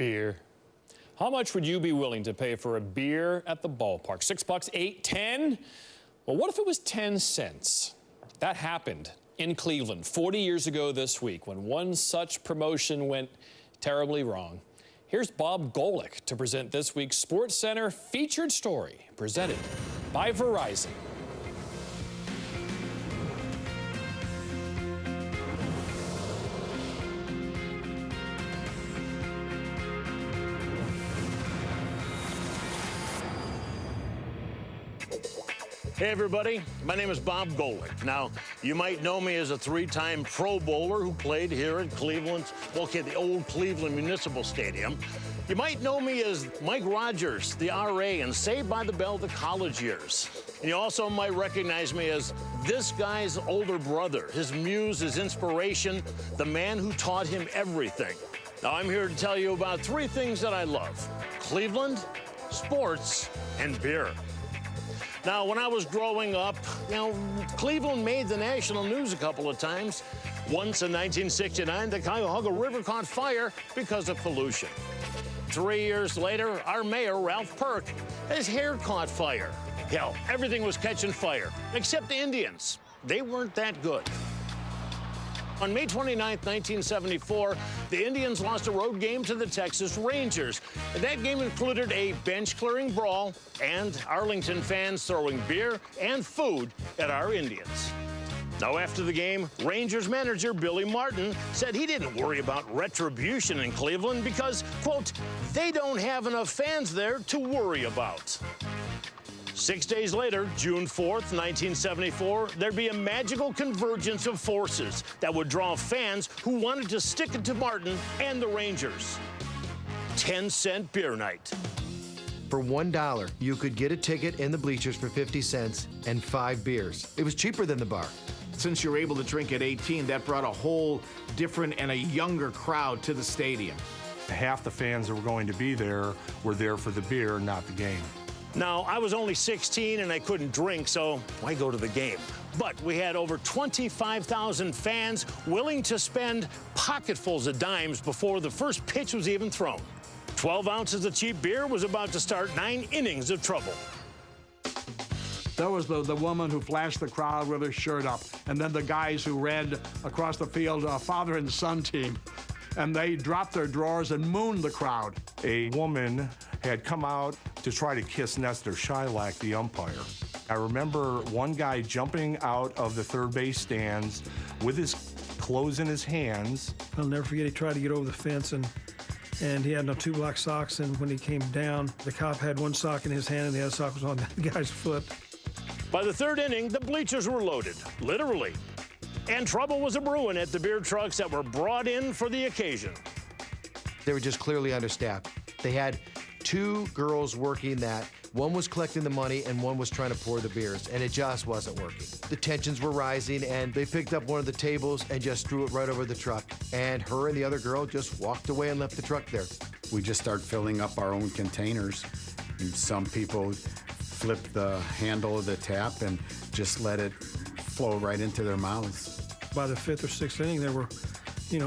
Beer. How much would you be willing to pay for a beer at the ballpark? $6, 8, 10? Well, what if it was 10 cents? That happened in Cleveland 40 years ago this week when one such promotion went terribly wrong. Here's Bob Golick to present this week's SportsCenter featured story, presented by Verizon. Hey everybody, my name is Bob Golick. Now, you might know me as a three-time Pro Bowler who played here at Cleveland, the old Cleveland Municipal Stadium. You might know me as Mike Rogers, the RA, and Saved by the Bell the college years. And you also might recognize me as this guy's older brother, his muse, his inspiration, the man who taught him everything. Now, I'm here to tell you about three things that I love: Cleveland, sports, and beer. Now, when I was growing up, Cleveland made the national news a couple of times. Once in 1969, the Cuyahoga River caught fire because of pollution. 3 years later, our mayor, Ralph Perk, his hair caught fire. Hell, everything was catching fire, except the Indians. They weren't that good. On May 29, 1974, the Indians lost a road game to the Texas Rangers. That game included a bench-clearing brawl and Arlington fans throwing beer and food at our Indians. Now, after the game, Rangers manager Billy Martin said he didn't worry about retribution in Cleveland because, quote, they don't have enough fans there to worry about. 6 days later, June 4th, 1974, there'd be a magical convergence of forces that would draw fans who wanted to stick it to Martin and the Rangers. 10-cent beer night. For $1, you could get a ticket in the bleachers for 50 cents and 5 beers. It was cheaper than the bar. Since you're able to drink at 18, that brought a whole different and a younger crowd to the stadium. Half the fans that were going to be there were there for the beer, not the game. Now, I was only 16 and I couldn't drink, so why go to the game? But we had over 25,000 fans willing to spend pocketfuls of dimes before the first pitch was even thrown. 12 ounces of cheap beer was about to start 9 innings of trouble. There was the woman who flashed the crowd with her shirt up, and then the guys who ran across the field, father and son team, and they dropped their drawers and mooned the crowd. A woman had come out to try to kiss Nestor Shylock, the umpire. I remember one guy jumping out of the third base stands with his clothes in his hands. I'll never forget, he tried to get over the fence, and he had no 2 black socks, and when he came down, the cop had one sock in his hand and the other sock was on the guy's foot. By the third inning, the bleachers were loaded, literally. And trouble was a-brewing at the beer trucks that were brought in for the occasion. They were just clearly understaffed. They had 2 girls working that. One was collecting the money and one was trying to pour the beers, and it just wasn't working. The tensions were rising, and they picked up one of the tables and just threw it right over the truck. And her and the other girl just walked away and left the truck there. We just started filling up our own containers. And some people flipped the handle of the tap and just let it flow right into their mouths. By the 5th or 6th inning, there were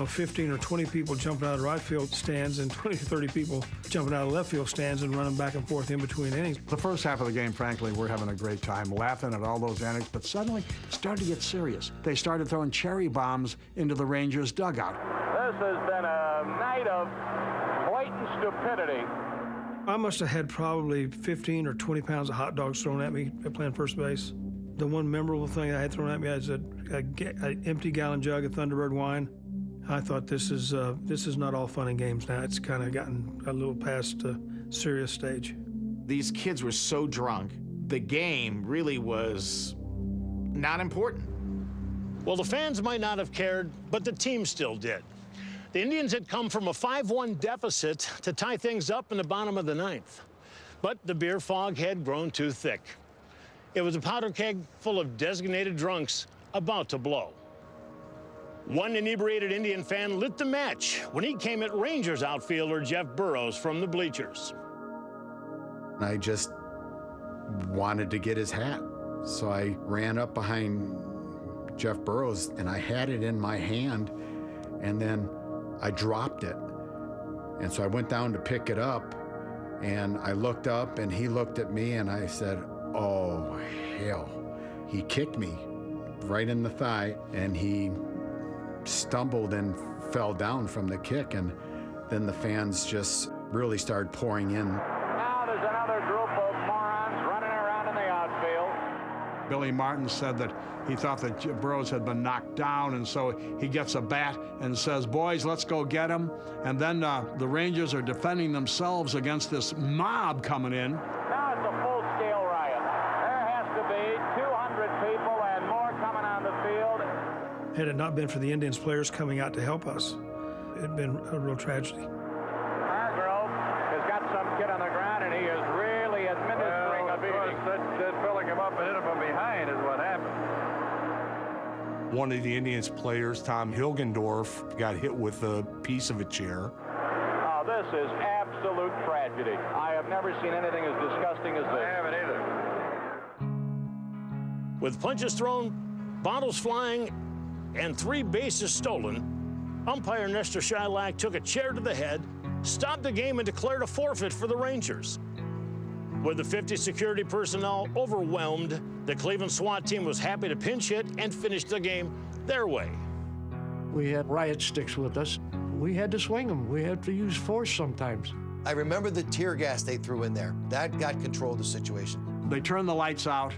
15 or 20 people jumping out of right field stands and 20 or 30 people jumping out of left field stands and running back and forth in between innings. The first half of the game, frankly, we're having a great time, laughing at all those antics, but suddenly it started to get serious. They started throwing cherry bombs into the Rangers' dugout. This has been a night of blatant stupidity. I must have had probably 15 or 20 pounds of hot dogs thrown at me playing first base. The one memorable thing I had thrown at me was an empty gallon jug of Thunderbird wine. I thought this is not all fun and games now. It's kind of gotten a little past the serious stage. These kids were so drunk, the game really was not important. Well, the fans might not have cared, but the team still did. The Indians had come from a 5-1 deficit to tie things up in the bottom of the 9th. But the beer fog had grown too thick. It was a powder keg full of designated drunks about to blow. One inebriated Indian fan lit the match when he came at Rangers outfielder Jeff Burroughs from the bleachers. I just wanted to get his hat, so I ran up behind Jeff Burroughs and I had it in my hand, and then I dropped it. And so I went down to pick it up, and I looked up, and he looked at me, and I said, oh, hell. He kicked me right in the thigh, and he stumbled and fell down from the kick, and then the fans just really started pouring in. Now there's another group of morons running around in the outfield. Billy Martin said that he thought that Burroughs had been knocked down, and so he gets a bat and says, boys, let's go get him. And then the Rangers are defending themselves against this mob coming in. Now it's a full-scale riot. There has to be 200 people and more coming on the field. Had it not been for the Indians players coming out to help us, it'd been a real tragedy. Hargrove has got some kid on the ground, and he is really administering a beating. They're filling him up and hit him from behind is what happened. One of the Indians players, Tom Hilgendorf, got hit with a piece of a chair. Oh, this is absolute tragedy. I have never seen anything as disgusting as this. I haven't either. With punches thrown, bottles flying, and 3 bases stolen, umpire Nestor Shylock took a chair to the head, stopped the game, and declared a forfeit for the Rangers. With the 50 security personnel overwhelmed, the Cleveland SWAT team was happy to pinch hit and finish the game their way. We had riot sticks with us. We had to swing them. We had to use force sometimes. I remember the tear gas they threw in there. That got control of the situation. They turn the lights out.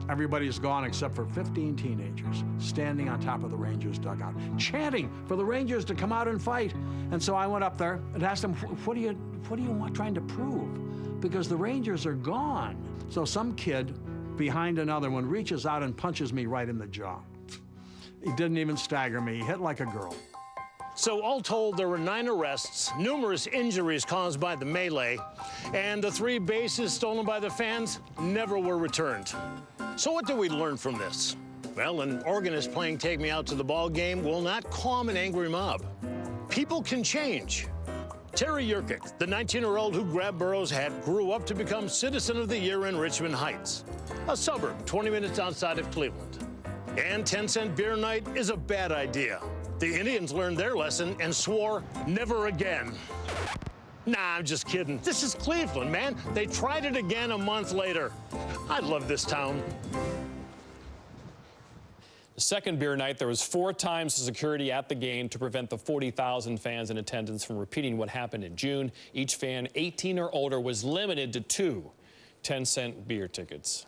Everybody's gone except for 15 teenagers standing on top of the Rangers dugout, chanting for the Rangers to come out and fight. And so I went up there and asked them, what are you trying to prove? Because the Rangers are gone. So some kid behind another one reaches out and punches me right in the jaw. He didn't even stagger me. He hit like a girl. So all told, there were 9 arrests, numerous injuries caused by the melee, and the 3 bases stolen by the fans never were returned. So what do we learn from this? Well, an organist playing Take Me Out to the Ball Game will not calm an angry mob. People can change. Terry Yerkic, the 19-year-old who grabbed Burroughs' hat, grew up to become Citizen of the Year in Richmond Heights, a suburb 20 minutes outside of Cleveland. And 10-cent beer night is a bad idea. The Indians learned their lesson and swore never again. Nah, I'm just kidding. This is Cleveland, man. They tried it again a month later. I love this town. The second beer night, there was 4 times the security at the game to prevent the 40,000 fans in attendance from repeating what happened in June. Each fan 18 or older was limited to 2 10-cent beer tickets.